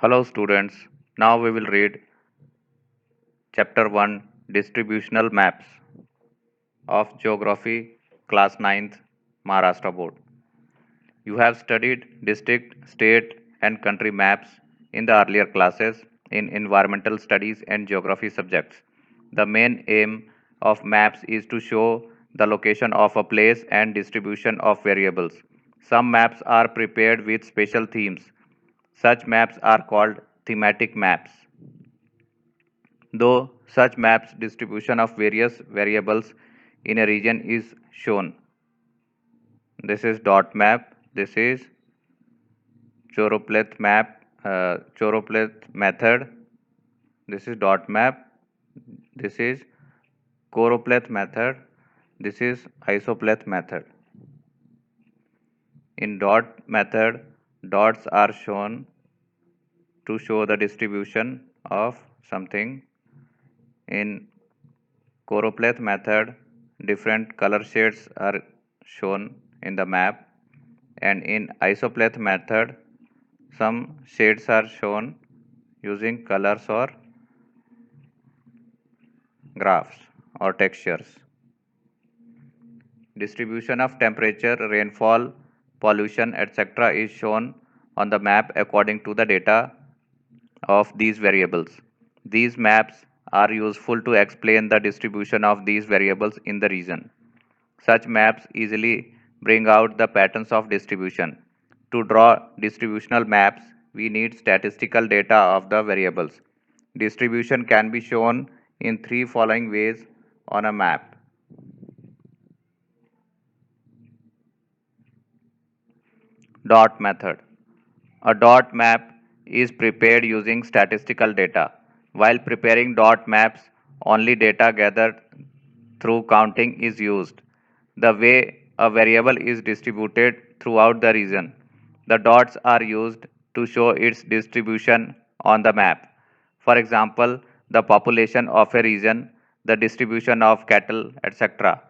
Hello students, now we will read chapter 1 Distributional Maps of Geography class 9th Maharashtra board. You have studied district, state and country maps in the earlier classes in environmental studies and geography subjects. The main aim of maps is to show the location of a place and distribution of variables. Some maps are prepared with special themes. Such maps are called thematic maps. Though such maps distribution of various variables in a region is shown. This is dot map. This is choropleth method. This is dot map. This is choropleth method. This is isopleth method. In dot method, dots are shown to show the distribution of something. In choropleth method, different color shades are shown in the map, and in isopleth method, some shades are shown using colors or graphs or textures. Distribution of temperature, rainfall, pollution, etc. is shown on the map according to the data of these variables. These maps are useful to explain the distribution of these variables in the region. Such maps easily bring out the patterns of distribution. To draw distributional maps, we need statistical data of the variables. Distribution can be shown in three following ways on a map. Dot method. A dot map is prepared using statistical data. While preparing dot maps, only data gathered through counting is used. The way a variable is distributed throughout the region. The dots are used to show its distribution on the map. For example, the population of a region, the distribution of cattle, etc.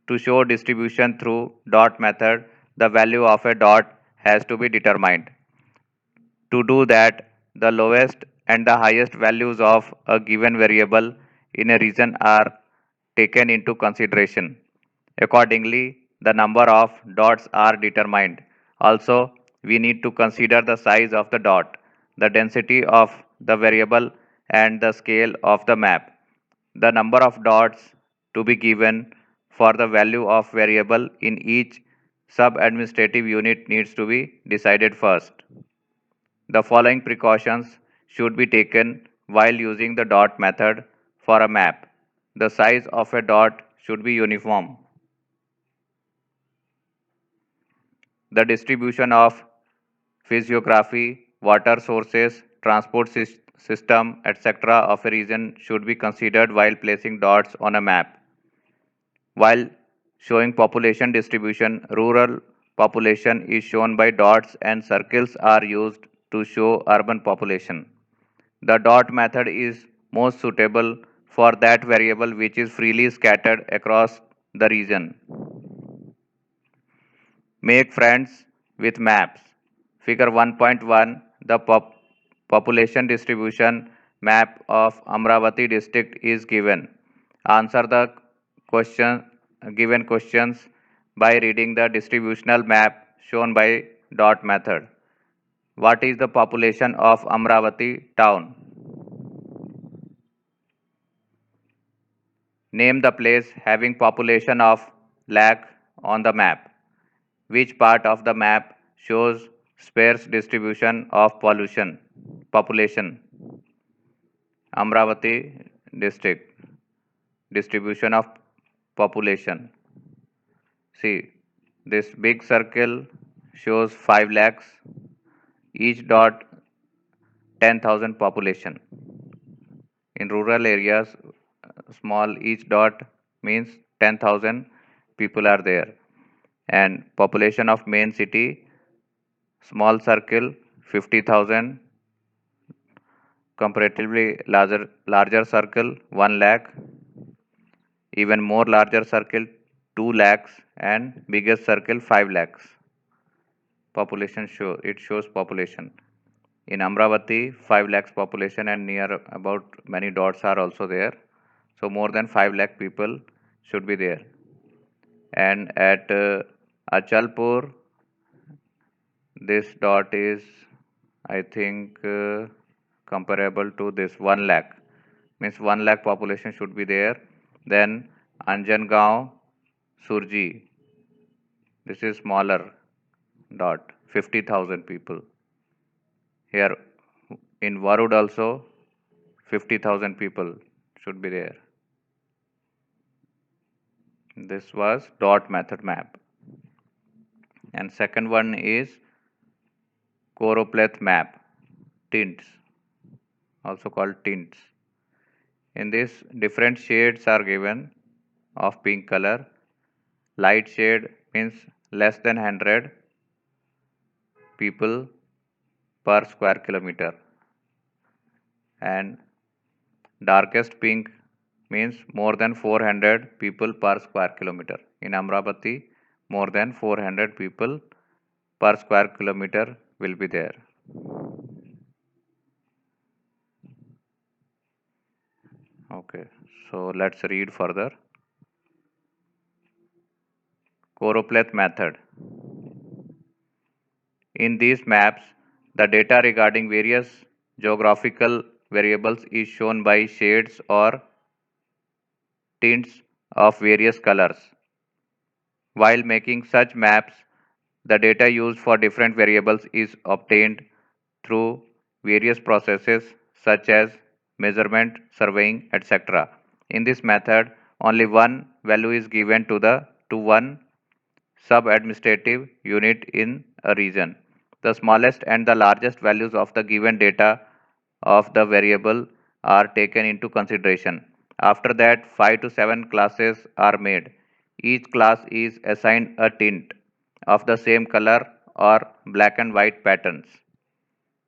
To show distribution through dot method, the value of a dot has to be determined. To do that, the lowest and the highest values of a given variable in a region are taken into consideration. Accordingly, the number of dots are determined. Also, we need to consider the size of the dot, the density of the variable, and the scale of the map. The number of dots to be given for the value of variable in each sub-administrative unit needs to be decided first. The following precautions should be taken while using the dot method for a map. The size of a dot should be uniform. The distribution of physiography, water sources, transport system, etc. of a region should be considered while placing dots on a map. While showing population distribution, rural population is shown by dots and circles are used to show urban population. The dot method is most suitable for that variable which is freely scattered across the region. Make friends with maps. Figure 1.1. The population distribution map of Amravati district is given. Answer the question given questions by reading the distributional map shown by dot method. What is the population of Amravati town? Name the place having population of lakh on the map. Which part of the map shows sparse distribution of population? Amravati district. Distribution of population. See, this big circle shows 5 lakhs. Each dot 10,000 population. In rural areas, small each dot means 10,000 people are there. And population of main city, small circle 50,000, comparatively larger circle 1 lakh, even more larger circle 2 lakhs, and biggest circle 5 lakhs. Population shows population. In Amravati, 5 lakhs population and near about many dots are also there. So more than 5 lakh people should be there. And at Achalpur, this dot is, I think, comparable to this 1 lakh. Means 1 lakh population should be there. Then Anjangaon, Surji, this is smaller dot, 50,000 people. Here in Varud also 50,000 people should be there. This was dot method map. And second one is choropleth map, tints, also called tints. In this, different shades are given of pink color. Light shade means less than 100 people per square kilometer, and darkest pink means more than 400 people per square kilometer. In Amravati, more than 400 people per square kilometer will be there. Okay, so let's read further. Choropleth method. In these maps, the data regarding various geographical variables is shown by shades or tints of various colors. While making such maps, the data used for different variables is obtained through various processes such as measurement, surveying, etc. In this method, only one value is given to one sub-administrative unit in a region. The smallest and the largest values of the given data of the variable are taken into consideration. After that, 5 to 7 classes are made. Each class is assigned a tint of the same color or black and white patterns.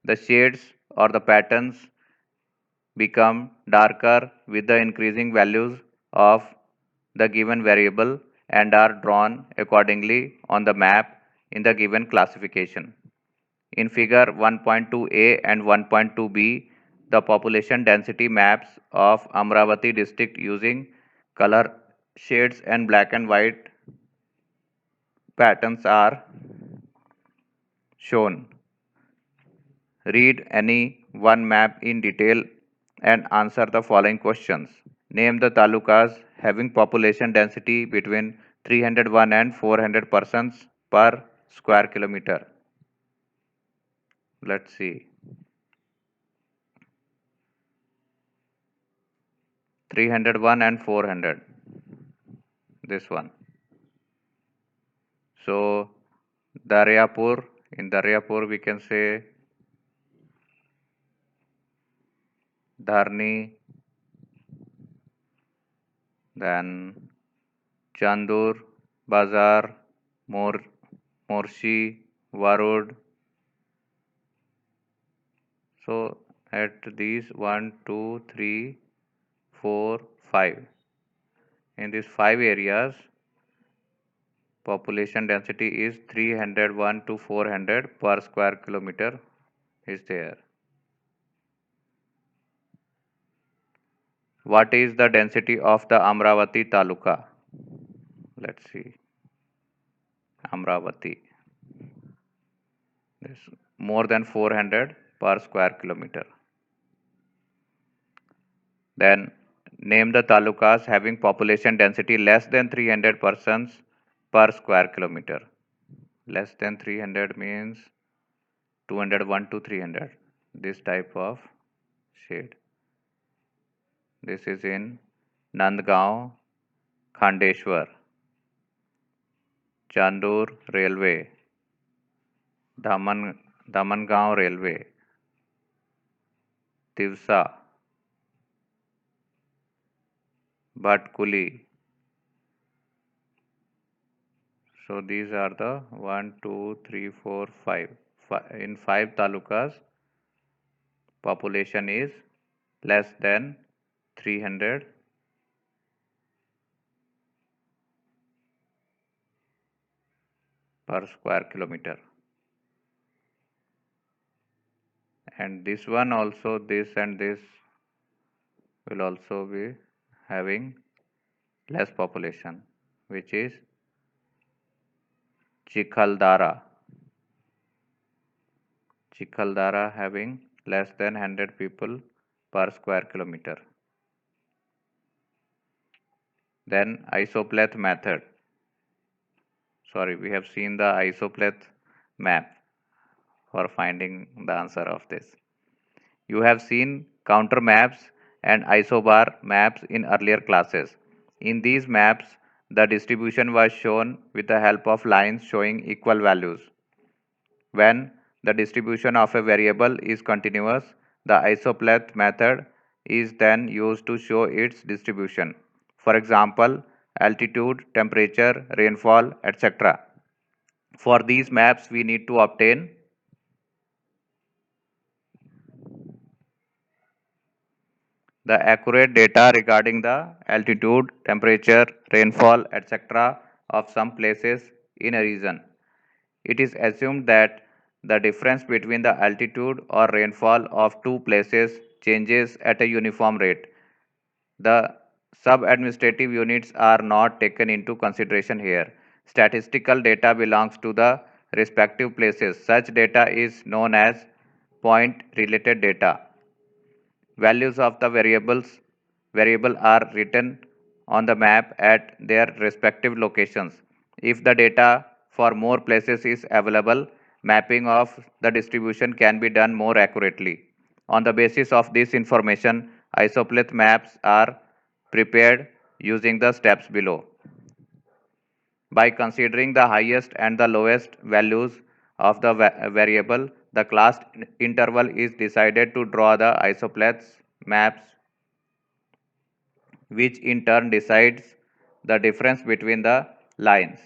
The shades or the patterns become darker with the increasing values of the given variable and are drawn accordingly on the map in the given classification. In figure 1.2a and 1.2b, the population density maps of Amravati district using color shades and black and white patterns are shown. Read any one map in detail and answer the following questions. Name the talukas having population density between 301 and 400 persons per square kilometer. Let's see. 301 and 400. This one. So, Daryapur, in Daryapur we can say Dharni, then Chandur, Bazar, Morshi, Varud. So at these 1, 2, 3, 4, 5. In these 5 areas, population density is 301 to 400 per square kilometer is there. What is the density of the Amravati Taluka? Let's see. Amravati. This more than 400 per square kilometer. Then name the talukas having population density less than 300 persons per square kilometer. Less than 300 means 201 to 300. This type of shade. This is in Nandgaon, Khandeshwar, Chandur Railway, Damangaon Railway, Tivsa, Bhatkuli. So these are the 1, 2, 3, 4, 5. In 5 talukas, population is less than 300 per square kilometer. and this one also, this and this will also be having less population, which is Chikhaldara. Chikhaldara having less than 100 people per square kilometer. Then isopleth method. Sorry, we have seen the isopleth map for finding the answer of this. You have seen counter maps and isobar maps in earlier classes. In these maps, the distribution was shown with the help of lines showing equal values. When the distribution of a variable is continuous, the isopleth method is then used to show its distribution. For example, altitude, temperature, rainfall, etc. For these maps, we need to obtain the accurate data regarding the altitude, temperature, rainfall, etc. of some places in a region. It is assumed that the difference between the altitude or rainfall of two places changes at a uniform rate. The sub-administrative units are not taken into consideration here. Statistical data belongs to the respective places. Such data is known as point-related data. Values of the variable are written on the map at their respective locations. If the data for more places is available, mapping of the distribution can be done more accurately. On the basis of this information, isopleth maps are prepared using the steps below. By considering the highest and the lowest values of the variable, the class interval is decided to draw the isopleth maps, which in turn decides the difference between the lines.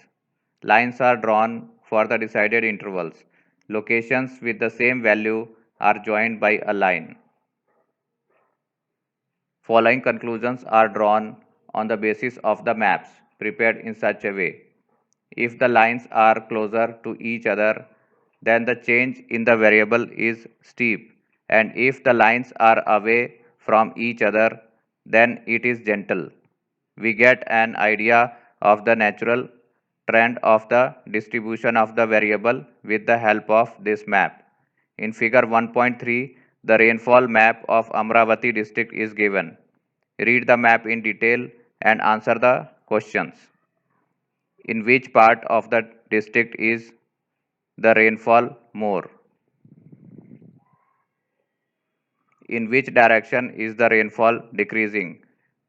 Lines are drawn for the decided intervals. Locations with the same value are joined by a line. Following conclusions are drawn on the basis of the maps prepared in such a way. If the lines are closer to each other, then the change in the variable is steep, and if the lines are away from each other, then it is gentle. We get an idea of the natural trend of the distribution of the variable with the help of this map. In figure 1.3, the rainfall map of Amravati district is given. Read the map in detail and answer the questions. In which part of the district is the rainfall more? In which direction is the rainfall decreasing?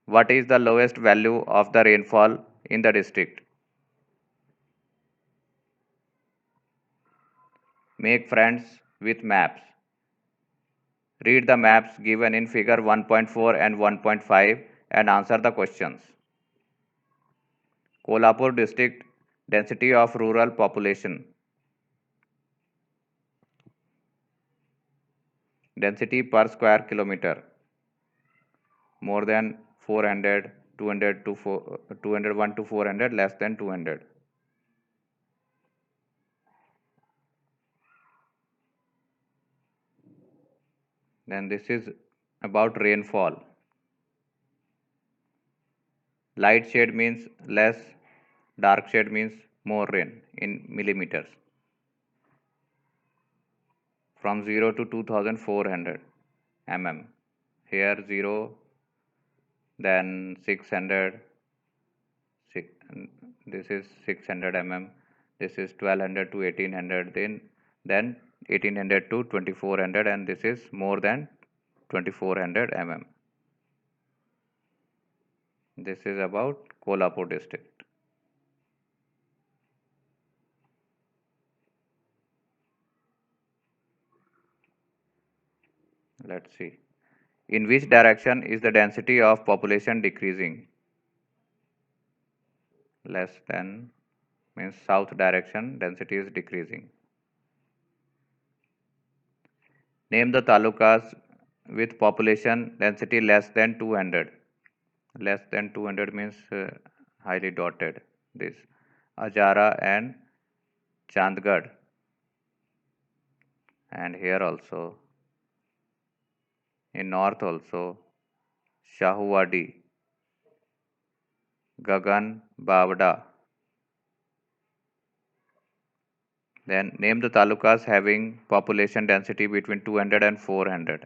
What is the lowest value of the rainfall in the district? Make friends with maps. Read the maps given in figure 1.4 and 1.5 and answer the questions. Kolhapur district density of rural population. Density per square kilometer. More than 400, 200 to 4, 201 to 400, less than 200. Then this is about rainfall. Light shade means less, dark shade means more rain in millimeters. From 0 to 2400 mm. Here 0, then 600, this is 600 mm, this is 1200 to 1800, then 1800 to 2400, and this is more than 2400 mm. This is about Kolhapur district. Let's see. In which direction is the density of population decreasing? Less than means south direction, density is decreasing. Name the talukas with population density less than 200. Less than 200 means highly dotted. This Ajara and Chandgarh, and here also In north also, Shahuwadi, Gagan Bavda. Then name the talukas having population density between 200 and 400.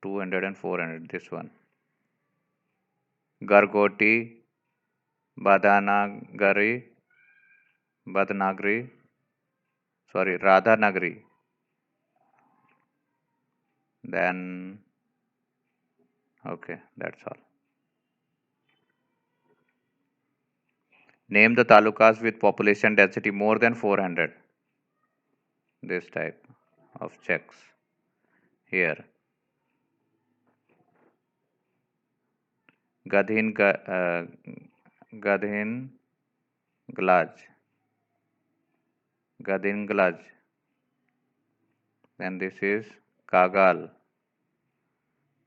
200 and 400, this one. Gargoti, Badanagari, Badnagri, sorry, Radhanagri. Then, okay, that's all. Name the talukas with population density more than 400. This type of checks here. Gadhin, Gadhin Glaj, Gadhin Glaj. Then this is Kagal,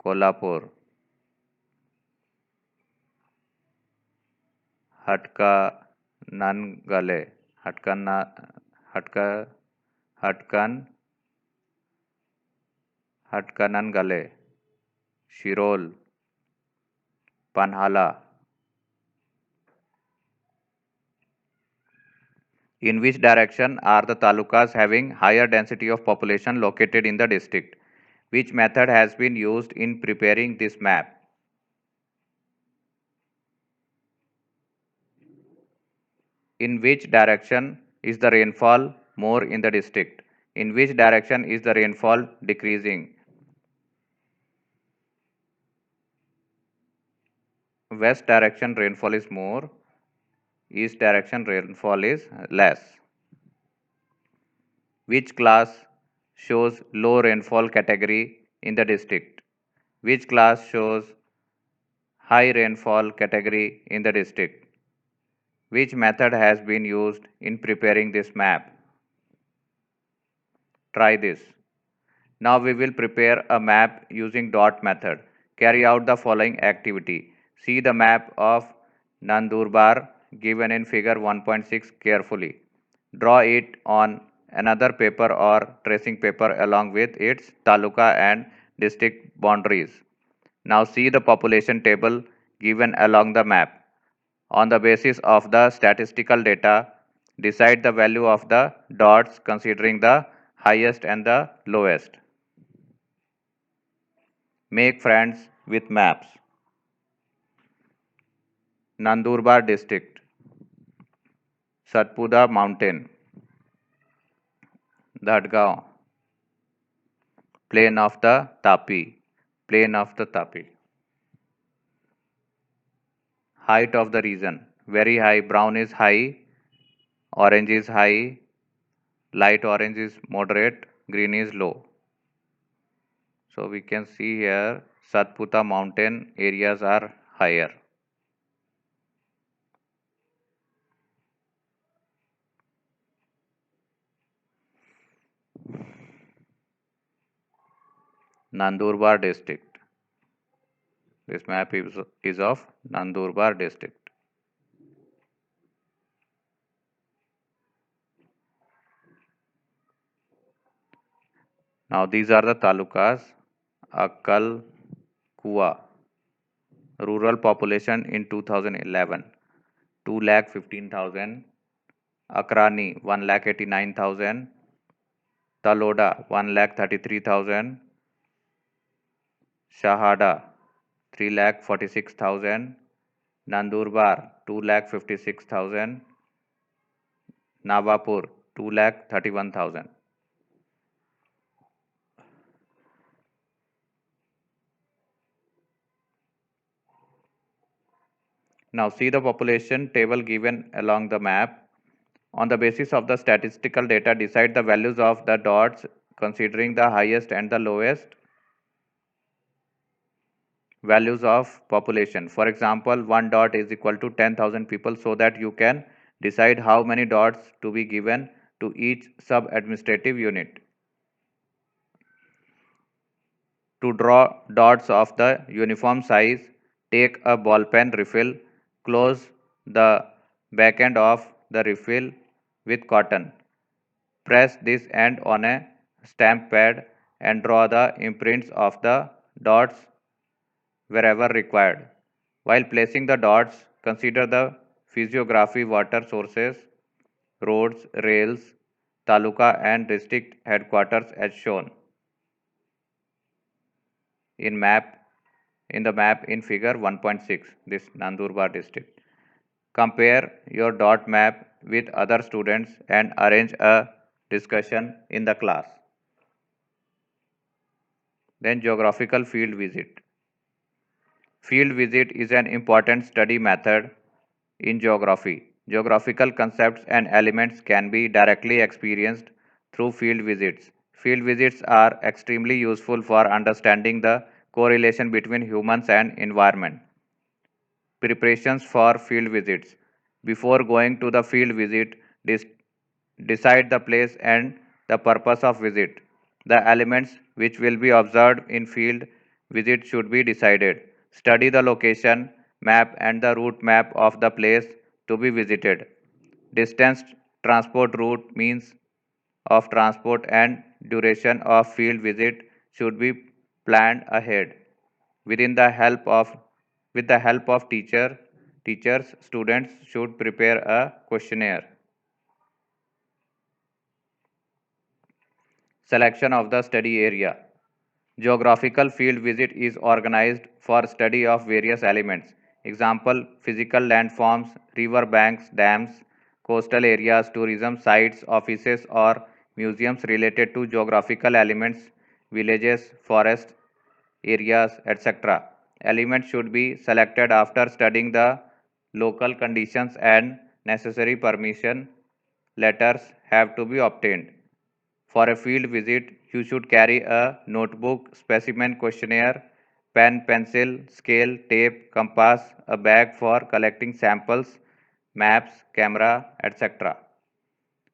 Kolhapur, Hatka Nangale, Hatka, Hatka, Hatkan, Hatkanangale, Shirol, Panhala. In which direction are the talukas having higher density of population located in the district? Which method has been used in preparing this map? In which direction is the rainfall more in the district? In which direction is the rainfall decreasing? West direction rainfall is more, east direction rainfall is less. Which class shows low rainfall category in the district? Which class shows high rainfall category in the district? Which method has been used in preparing this map? Try this. Now we will prepare a map using dot method. Carry out the following activity. See the map of Nandurbar given in figure 1.6 carefully. Draw it on another paper or tracing paper along with its taluka and district boundaries. Now see the population table given along the map. On the basis of the statistical data, decide the value of the dots considering the highest and the lowest. Make friends with maps. Nandurbar district, Satpura mountain, Dhatgaon, plain of the Tapi, plain of the Tapi. Height of the region, very high, brown is high, orange is high, light orange is moderate, green is low. So we can see here Satpura mountain areas are higher. Nandurbar district. This map is of Nandurbar district. Now these are the talukas. Akal Kua. Rural population in 2011, 2,15,000. Akrani, 1,89,000. Taloda, 1,33,000. Shahada, 3,46,000. Nandurbar, 2,56,000. Navapur, 2,31,000. Now see the population table given along the map. On the basis of the statistical data, decide the values of the dots considering the highest and the lowest values of population. For example, one dot is equal to 10,000 people, so that you can decide how many dots to be given to each sub-administrative unit. To draw dots of the uniform size, take a ball pen refill, close the back end of the refill with cotton. Press this end on a stamp pad and draw the imprints of the dots wherever required. While placing the dots, consider the physiography, water sources, roads, rails, taluka and district headquarters as shown in map in the map in figure 1.6, this Nandurbar district. Compare your dot map with other students and arrange a discussion in the class. Then geographical field visit. Field visit is an important study method in geography. Geographical concepts and elements can be directly experienced through field visits. Field visits are extremely useful for understanding the correlation between humans and environment. Preparations for field visits. Before going to the field visit, decide the place and the purpose of visit. The elements which will be observed in field visit should be decided. Study the location map and the route map of the place to be visited. Distance, transport route, means of transport and duration of field visit should be planned ahead. Within the help of with the help of teachers, students should prepare a questionnaire. Selection of the study area. Geographical field visit is organized for study of various elements. Example, physical landforms, river banks, dams, coastal areas, tourism sites, offices or museums related to geographical elements, villages, forests, areas, etc. Elements should be selected after studying the local conditions and necessary permission letters have to be obtained. For a field visit, you should carry a notebook, specimen questionnaire, pen, pencil, scale, tape, compass, a bag for collecting samples, maps, camera, etc.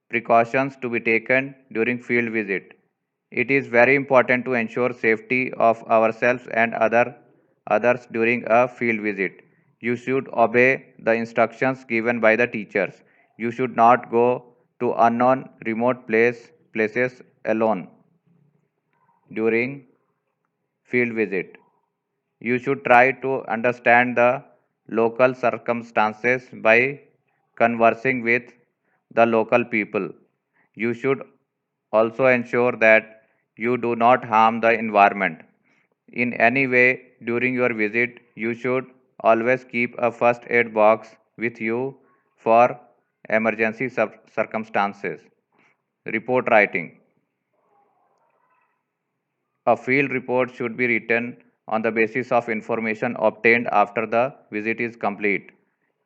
Precautions to be taken during field visit. It is very important to ensure safety of ourselves and others during a field visit. You should obey the instructions given by the teachers. You should not go to unknown remote places alone during field visit. You should try to understand the local circumstances by conversing with the local people. You should also ensure that you do not harm the environment in any way during your visit. You should always keep a first aid box with you for emergency circumstances. Report writing. A field report should be written on the basis of information obtained after the visit is complete.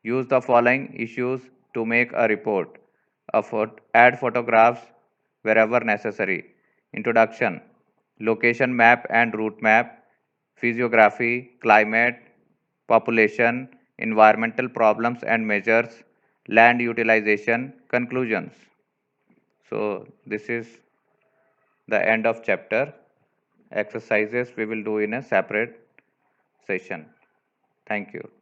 Use the following issues to make a report. Add photographs wherever necessary. Introduction. Location map and route map. Physiography, climate, population, environmental problems and measures, land utilization, conclusions. So this is the end of chapter. Exercises we will do in a separate session. Thank you.